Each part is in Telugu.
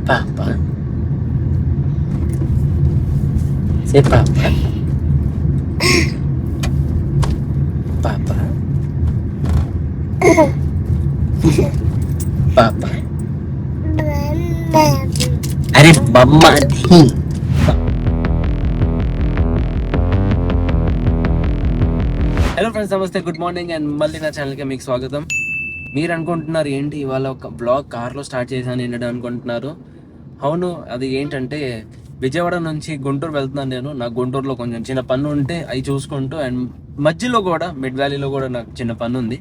Papa. Say Papa. Papa. Papa. अरे मम्मा नहीं. హలో ఫ్రెండ్స్, నమస్తే, గుడ్ మార్నింగ్ అండ్ మళ్ళీ నా ఛానల్కి మీకు స్వాగతం. మీరు అనుకుంటున్నారు ఏంటి ఇవాళ ఒక బ్లాగ్ కార్లో స్టార్ట్ చేశాను ఏంటంటే అనుకుంటున్నారు. అవును, అది ఏంటంటే విజయవాడ నుంచి గుంటూరు వెళ్తున్నాను నేను. నాకు గుంటూరులో కొంచెం చిన్న పని ఉంటే అవి చూసుకుంటూ అండ్ మధ్యలో కూడా మిడ్ వ్యాలీలో కూడా నాకు చిన్న పని ఉంది.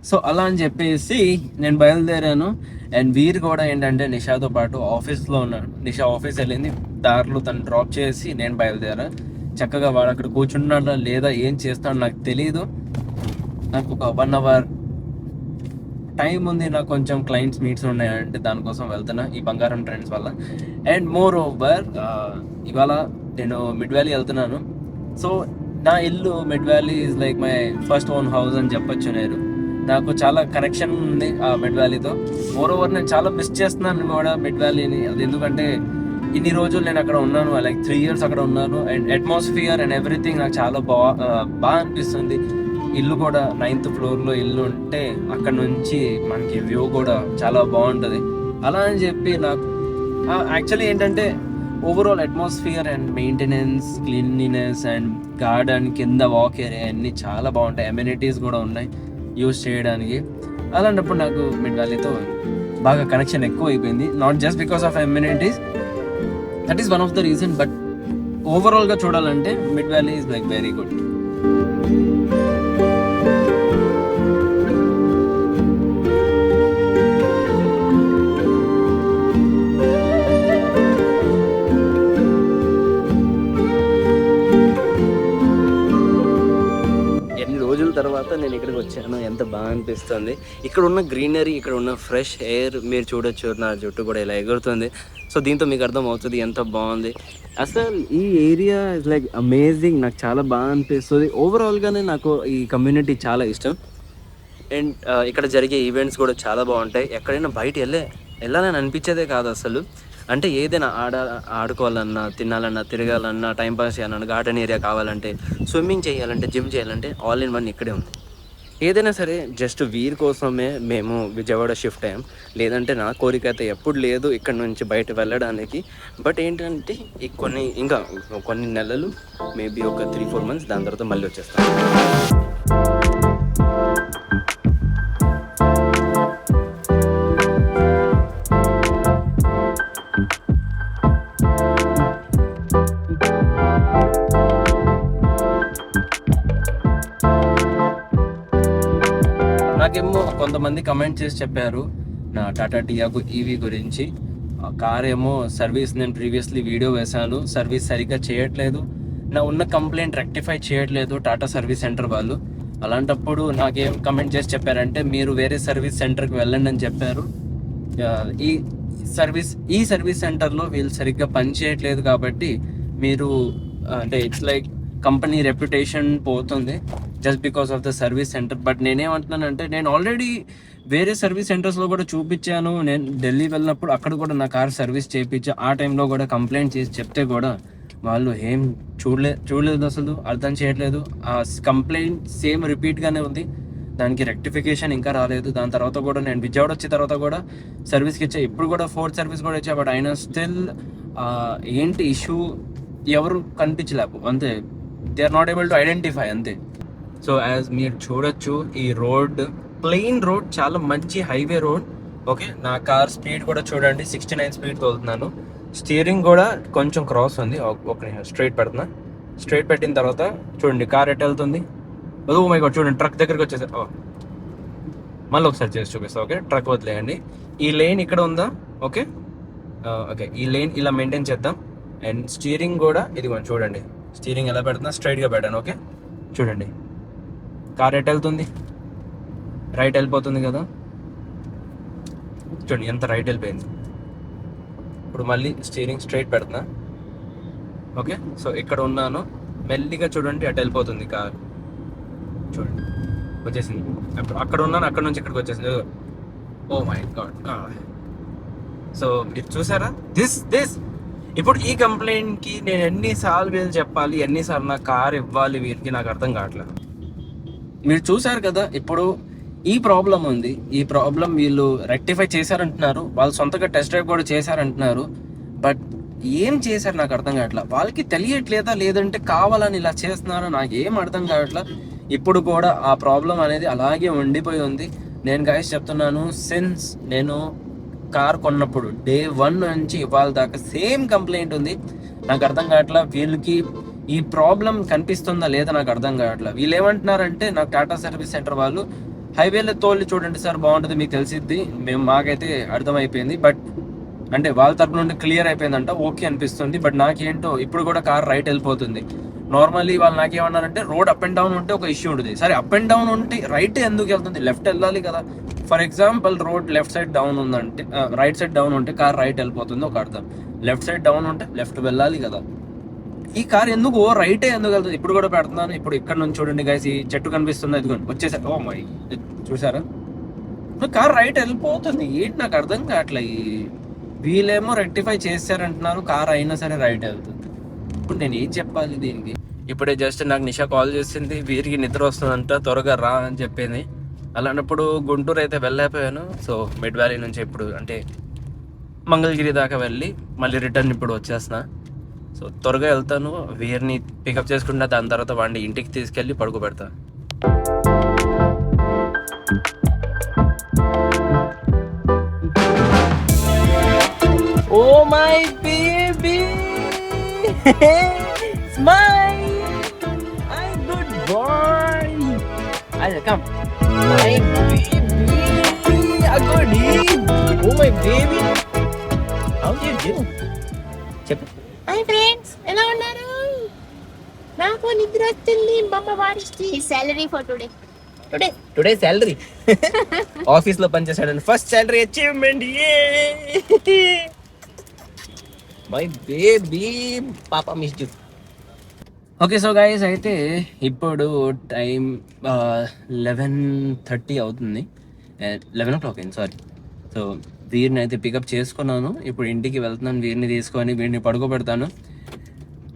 సో అలా అని చెప్పేసి నేను బయలుదేరాను. అండ్ వీరు కూడా ఏంటంటే నిషాతో పాటు ఆఫీస్లో ఉన్నాడు. నిషా ఆఫీస్ వెళ్ళింది, దారిలో తను డ్రాప్ చేసి నేను బయలుదేరా. చక్కగా వాడు అక్కడ కూర్చున్నాడా లేదా ఏం చేస్తాడో నాకు తెలియదు. నాకు ఒక 1 hour టైం ఉంది. నాకు కొంచెం క్లయింట్స్ మీట్స్ ఉన్నాయంటే దానికోసం వెళ్తున్నా ఈ బంగారం ట్రెండ్స్ వల్ల. అండ్ మోర్ ఓవర్ ఇవాళ నేను మిడ్ వ్యాలీ వెళ్తున్నాను. సో నా ఇల్లు mid valley is like my first own house అని చెప్పొచ్చు. నాకు చాలా కనెక్షన్ ఉంది ఆ మిడ్ వ్యాలీతో. మోర్ ఓవర్ నేను చాలా మిస్ చేస్తున్నాను కూడా మిడ్ వ్యాలీని. అది ఎందుకంటే ఇన్ని రోజులు నేను అక్కడ ఉన్నాను, లైక్ 3 years అక్కడ ఉన్నాను. అండ్ అట్మాస్ఫియర్ అండ్ ఎవ్రీథింగ్ నాకు చాలా బాగా అనిపిస్తుంది. ఇల్లు కూడా 9th floor ఇల్లు ఉంటే అక్కడ నుంచి మనకి వ్యూ కూడా చాలా బాగుంటుంది. అలా అని చెప్పి నాకు యాక్చువల్లీ ఏంటంటే overall atmosphere and maintenance, cleanliness and garden కింద వాక్ ఏరియా అన్నీ చాలా బాగుంటాయి. అమ్యూనిటీస్ కూడా ఉన్నాయి యూజ్ చేయడానికి. అలాంటప్పుడు నాకు మిడ్ వ్యాలీతో బాగా కనెక్షన్ ఎక్కువ అయిపోయింది. Not just because of amenities, that is one of the reason, but ఓవరాల్గా చూడాలంటే mid valley is like very good. తర్వాత నేను ఇక్కడికి వచ్చాను, ఎంత బాగా అనిపిస్తుంది. ఇక్కడ ఉన్న గ్రీనరీ, ఇక్కడ ఉన్న ఫ్రెష్ ఎయిర్ మీరు చూడొచ్చు. నా జుట్టు కూడా ఇలా ఎగురుతుంది. సో దీంతో మీకు అర్థం అవుతుంది ఎంత బాగుంది. అసలు ఈ ఏరియా ఇస్ లైక్ అమేజింగ్. నాకు చాలా బాగా అనిపిస్తుంది. ఓవరాల్గానే నాకు ఈ కమ్యూనిటీ చాలా ఇష్టం. అండ్ ఇక్కడ జరిగే ఈవెంట్స్ కూడా చాలా బాగుంటాయి. ఎక్కడైనా బయట వెళ్ళాలని అనిపించేదే కాదు అసలు. అంటే ఏదైనా ఆడుకోవాలన్నా, తినాలన్నా, తిరగాలన్నా, టైంపాస్ చేయాలన్నా, గార్డెన్ ఏరియా కావాలంటే, స్విమ్మింగ్ చేయాలంటే, జిమ్ చేయాలంటే ఆల్ ఇన్ వన్ ఇక్కడే ఉంది. ఏదైనా సరే జస్ట్ వీరి కోసమే మేము విజయవాడ షిఫ్ట్ అయ్యాం. లేదంటే నా కోరిక అయితే ఎప్పుడు లేదు ఇక్కడ నుంచి బయట వెళ్ళడానికి. బట్ ఏంటంటే ఇంకా కొన్ని నెలలు, మేబీ ఒక 3-4 months, దాని తర్వాత మళ్ళీ వచ్చేస్తాం. నాకేమో కొంతమంది కమెంట్ చేసి చెప్పారు నా టాటా టియాగో ఈవీ గురించి. కార్ ఏమో సర్వీస్, నేను ప్రీవియస్లీ వీడియో వేశాను, సర్వీస్ సరిగ్గా చేయట్లేదు, నా ఉన్న కంప్లైంట్ రెక్టిఫై చేయట్లేదు టాటా సర్వీస్ సెంటర్ వాళ్ళు. అలాంటప్పుడు నాకేం కమెంట్ చేసి చెప్పారంటే మీరు వేరే సర్వీస్ సెంటర్కి వెళ్ళండి అని చెప్పారు. ఈ సర్వీస్ సెంటర్లో వీళ్ళు సరిగ్గా పని చేయట్లేదు కాబట్టి మీరు అంటే ఇట్స్ లైక్ కంపెనీ రెప్యుటేషన్ పోతుంది just because of the service centre. But నేనేమంటున్నానంటే నేను ఆల్రెడీ వేరే సర్వీస్ సెంటర్స్లో కూడా చూపించాను. నేను ఢిల్లీ వెళ్ళినప్పుడు అక్కడ కూడా నా కార్ సర్వీస్ చేయించా. ఆ టైంలో కూడా కంప్లైంట్ చేసి చెప్తే కూడా వాళ్ళు ఏం చూడలేదు, అసలు అర్థం చేయట్లేదు. ఆ కంప్లైంట్ సేమ్ రిపీట్గానే ఉంది, దానికి రెక్టిఫికేషన్ ఇంకా రాలేదు. దాని తర్వాత కూడా నేను విజయవాడ వచ్చిన తర్వాత కూడా సర్వీస్కి ఇచ్చా. ఇప్పుడు కూడా 4th సర్వీస్ కూడా ఇచ్చా. బట్ అయినా స్టిల్ ఏంటి ఇష్యూ ఎవరు కనిపించలేవు, అంతే. They are not able to identify, అంతే. సో యాజ్ మీరు చూడొచ్చు ఈ రోడ్ ప్లెయిన్ రోడ్, చాలా మంచి హైవే రోడ్. ఓకే, నా కార్ స్పీడ్ కూడా చూడండి, 69 speed తోలుతున్నాను. స్టీరింగ్ కూడా కొంచెం క్రాస్ ఉంది. ఒక స్ట్రైట్ పెడుతున్నా. స్ట్రైట్ పెట్టిన తర్వాత చూడండి కార్ ఎట్ వెళ్తుంది. ఓ మై గాడ్, చూడండి ట్రక్ దగ్గరికి వచ్చేసి మళ్ళీ ఒకసారి చేసి చూపిస్తా. ఓకే, ట్రక్ వదిలేయండి. ఈ లైన్ ఇక్కడ ఉందా? ఓకే, ఈ లైన్ ఇలా మెయింటైన్ చేద్దాం. అండ్ స్టీరింగ్ కూడా ఇదిగోండి చూడండి, స్టీరింగ్ ఎలా పెడుతున్నా, స్ట్రైట్గా పెట్టాను. ఓకే, చూడండి కార్ ఎట్ వెళ్తుంది, రైట్ వెళ్ళిపోతుంది కదా, చూడండి ఎంత రైట్ వెళ్ళిపోయింది. ఇప్పుడు మళ్ళీ స్టీరింగ్ స్ట్రైట్ పెడుతున్నా. ఓకే, సో ఇక్కడ ఉన్నాను, మెల్లిగా చూడండి అటు వెళ్ళిపోతుంది కార్. చూడండి వచ్చేసింది. అక్కడ ఉన్నాను, అక్కడ నుంచి ఇక్కడికి వచ్చేసింది. ఓ మై గాడ్, సో మీరు చూసారా దిస్ ఇప్పుడు ఈ కంప్లైంట్ కి నేను ఎన్నిసార్లు వీళ్ళు చెప్పాలి, ఎన్నిసార్లు నా కార్ ఇవ్వాలి వీరికి, నాకు అర్థం కావట్లేదు. మీరు చూసారు కదా, ఇప్పుడు ఈ ప్రాబ్లం ఉంది, ఈ ప్రాబ్లం వీళ్ళు రెక్టిఫై చేశారంటున్నారు, వాళ్ళు సొంతగా టెస్ట్ డ్రైవ్ కూడా చేశారంటున్నారు. బట్ ఏం చేశారు నాకు అర్థం కావట్లా. వాళ్ళకి తెలియట్లేదా లేదంటే కావాలని ఇలా చేస్తున్నారా నాకు ఏం అర్థం కావట్లా. ఇప్పుడు కూడా ఆ ప్రాబ్లం అనేది అలాగే ఉండిపోయి ఉంది. నేను గైస్ చెప్తున్నాను, సిన్స్ నేను కార్ కొన్నప్పుడు డే 1 నుంచి ఇవాళ దాకా సేమ్ కంప్లైంట్ ఉంది. నాకు అర్థం కావట్లా వీళ్ళకి ఈ ప్రాబ్లం కనిపిస్తుందా లేదా నాకు అర్థం కావట్లా. వీళ్ళు ఏమంటున్నారంటే, నాకు టాటా సర్వీస్ సెంటర్ వాళ్ళు హైవేలో తోలి చూడండి సార్ బాగుంటుంది మీకు తెలిసిద్ది, మాకైతే అర్థమైపోయింది. బట్ అంటే వాళ్ళ తరపు నుండి క్లియర్ అయిపోయిందంట, ఓకే అనిపిస్తుంది. బట్ నాకేంటో ఇప్పుడు కూడా కార్ రైట్ వెళ్ళిపోతుంది. నార్మల్లీ వాళ్ళు నాకేమన్నారంటే రోడ్ అప్ అండ్ డౌన్ ఉంటే ఒక ఇష్యూ ఉంటుంది. సరే అప్ అండ్ డౌన్ ఉంటే రైట్ ఎందుకు వెళ్తుంది, లెఫ్ట్ వెళ్ళాలి కదా. For example road left side down ఉందంటే, రైట్ సైడ్ డౌన్ ఉంటే కార్ రైట్ వెళ్ళిపోతుంది ఒక అర్థం. లెఫ్ట్ సైడ్ డౌన్ ఉంటే లెఫ్ట్ వెళ్ళాలి కదా. ఈ కార్ ఎందుకు రైటే ఎందుకు వెళ్తుంది ఇప్పుడు కూడా పెడుతున్నాను. ఇప్పుడు ఇక్కడ నుంచి చూడండి గైస్, ఈ చెట్టు కనిపిస్తుంది, ఇదిగోండి వచ్చేసారు. ఓ మై, చూసారా కార్ రైట్ వెళ్ళిపోతుంది. ఏంటి నాకు అర్థం కావట్లే. వీళ్ళేమో రెక్టిఫై చేశారంటున్నారు, కార్ అయినా సరే రైట్ వెళ్తుంది. ఇప్పుడు నేను ఏం చెప్పాలి దీనికి. ఇప్పుడే జస్ట్ నాకు నిషా కాల్ చేసింది, వీరికి నిద్ర వస్తుందంట త్వరగా రా అని చెప్పింది. అలాంటప్పుడు గుంటూరు అయితే వెళ్ళైపోయాను. సో మిడ్ వ్యాలీ నుంచి ఇప్పుడు అంటే మంగళగిరి దాకా వెళ్ళి మళ్ళీ రిటర్న్ ఇప్పుడు వచ్చేస్తున్నా. సో త్వరగా వెళ్తాను, వీరిని పికప్ చేసుకుంటా, దాని తర్వాత వాడిని ఇంటికి తీసుకెళ్ళి పడుకోబెడతా. Oh my baby, smile, I'm good boy. I'll come. My baby, a good eat. Oh my baby, how do you do? Chep. Hi friends, ఎలా ఉన్నారు? నాకు నిద్ర వచ్చింది. బొమ్మ వాడిస్తే salary for today salary office లో పనిచేసాడు, first salary achievement. My baby పాపా miss you. Okay so guys, అయితే ఇప్పుడు టైం 11:30 అవుతుంది, 11 o'clock అయింది సారీ. సో వీరిని అయితే పికప్ చేసుకున్నాను, ఇప్పుడు ఇంటికి వెళ్తున్నాను. వీరిని తీసుకొని వీడిని పడుకోబెడతాను.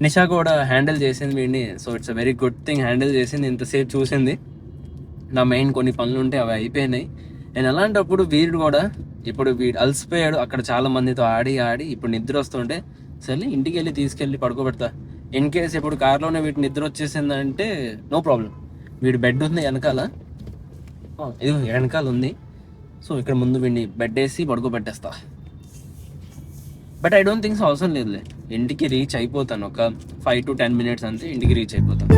నిషా కూడా హ్యాండిల్ చేసింది వీడిని. So it's a very good thing, handle చేసింది, ఇంతసేపు చూసింది. నా మెయిన్ కొన్ని పనులు ఉంటే అవి అయిపోయినాయి. నేను అలాంటప్పుడు వీడు కూడా ఇప్పుడు వీడు అలసిపోయాడు, అక్కడ చాలా మందితో ఆడి ఇప్పుడు నిద్ర వస్తుంటే సరే ఇంటికి వెళ్ళి తీసుకెళ్ళి పడుకోబెడతా. ఇన్ కేస్ ఇప్పుడు కార్లోనే వీటి నిద్ర వచ్చేసిందంటే నో ప్రాబ్లం. వీడి బెడ్ ఉంది వెనకాల, ఇది వెనకాల ఉంది. సో ఇక్కడ ముందు వీడిని బెడ్ వేసి పడుకోబెట్టేస్తా. But I don't think so అవసరం లేదులే, ఇంటికి రీచ్ అయిపోతాను. ఒక 5 to 10 minutes అంతే ఇంటికి రీచ్ అయిపోతాను.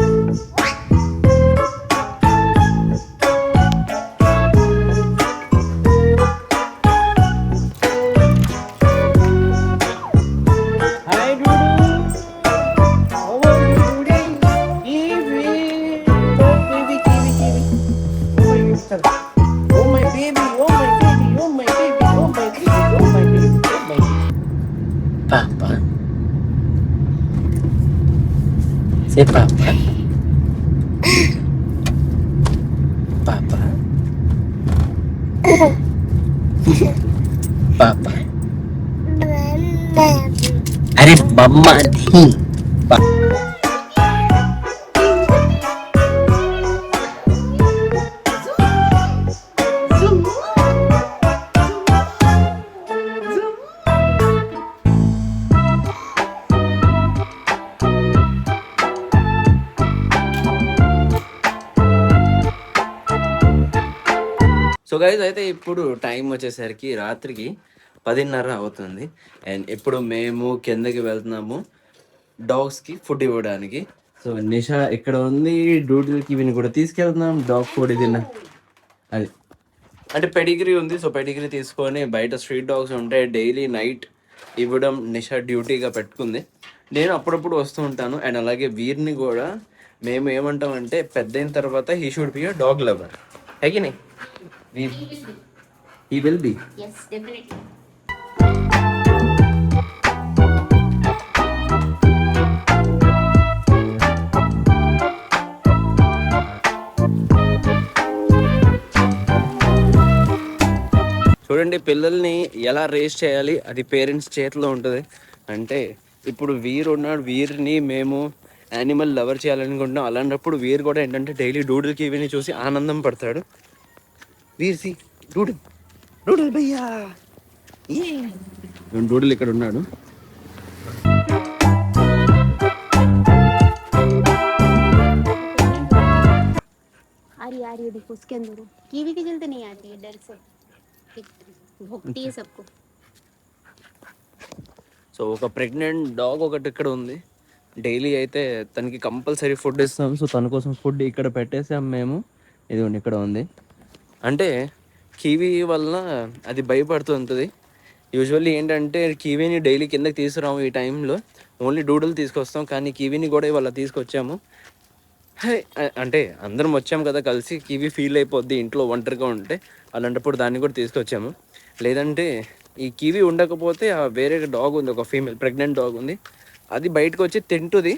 Papa. Say Papa. Papa. Papa. अरे मम्मा नहीं. సో గైజ్, అయితే ఇప్పుడు టైం వచ్చేసరికి రాత్రికి 10:30 అవుతుంది. అండ్ ఇప్పుడు మేము కిందకి వెళ్తున్నాము డాగ్స్కి ఫుడ్ ఇవ్వడానికి. సో నిషా ఇక్కడ ఉంది, డ్యూటీలకి విని కూడా తీసుకెళ్తున్నాం. డాగ్ ఫుడ్ తిన్నా అది అంటే పెడిగ్రీ ఉంది. సో పెడిగ్రీ తీసుకొని బయట స్ట్రీట్ డాగ్స్ ఉంటే డైలీ నైట్ ఇవ్వడం నిషా డ్యూటీగా పెట్టుకుంది. నేను అప్పుడప్పుడు వస్తూ ఉంటాను. అండ్ అలాగే వీరిని కూడా మేము ఏమంటామంటే పెద్ద అయిన తర్వాత he should be a dog lover. హెగిని he will be. Yes, definitely. చూడండి పిల్లల్ని ఎలా రేస్ చేయాలి అది పేరెంట్స్ చేతిలో ఉంటుంది. అంటే ఇప్పుడు వీరు ఉన్నాడు, వీరిని మేము యానిమల్ లవర్ చేయాలనుకుంటున్నాం. అలాంటప్పుడు వీరు కూడా ఏంటంటే డైలీ డూడుల్కి ఇవిని చూసి ఆనందం పడతాడు. వీర్సి డూడుల్ డూడుల్ భయ్యా, డూడుల్ ఇక్కడ ఉన్నాడు. आ रही है देखो उसके अंदर कीवी की जल्दी नहीं आती है डर से भोगती है सबको. సో ఒక ప్రెగ్నెంట్ డాగ్ ఒకటి ఇక్కడ ఉంది. డైలీ అయితే తనకి కంపల్సరీ ఫుడ్ ఇస్తాం. సో తన కోసం ఫుడ్ ఇక్కడ పెట్టేసాం మేము. ఇదిగోండి ఇక్కడ ఉంది. అంటే కివీ వల్ల అది భయపడుతుంటుంది. యూజువల్లీ ఏంటంటే కివీని డైలీ కిందకి తీసుకురాము ఈ టైంలో, ఓన్లీ డూడుల్ తీసుకొస్తాం. కానీ కివీని కూడా ఇవాళ తీసుకొచ్చాము. అంటే అందరం వచ్చాము కదా కలిసి, కివీ ఫీల్ అయిపోద్ది ఇంట్లో ఒంటరిగా ఉంటే. అలాంటప్పుడు దాన్ని కూడా తీసుకొచ్చాము. లేదంటే ఈ కివీ ఉండకపోతే ఆ వేరే డాగ్ ఉంది, ఒక ఫీమేల్ ప్రెగ్నెంట్ డాగ్ ఉంది, అది బయటకు వచ్చి తింటుంది.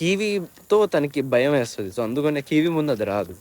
కివీతో తనకి భయం వేస్తుంది. సో అందుకనే కివీ ముందు అది రాదు.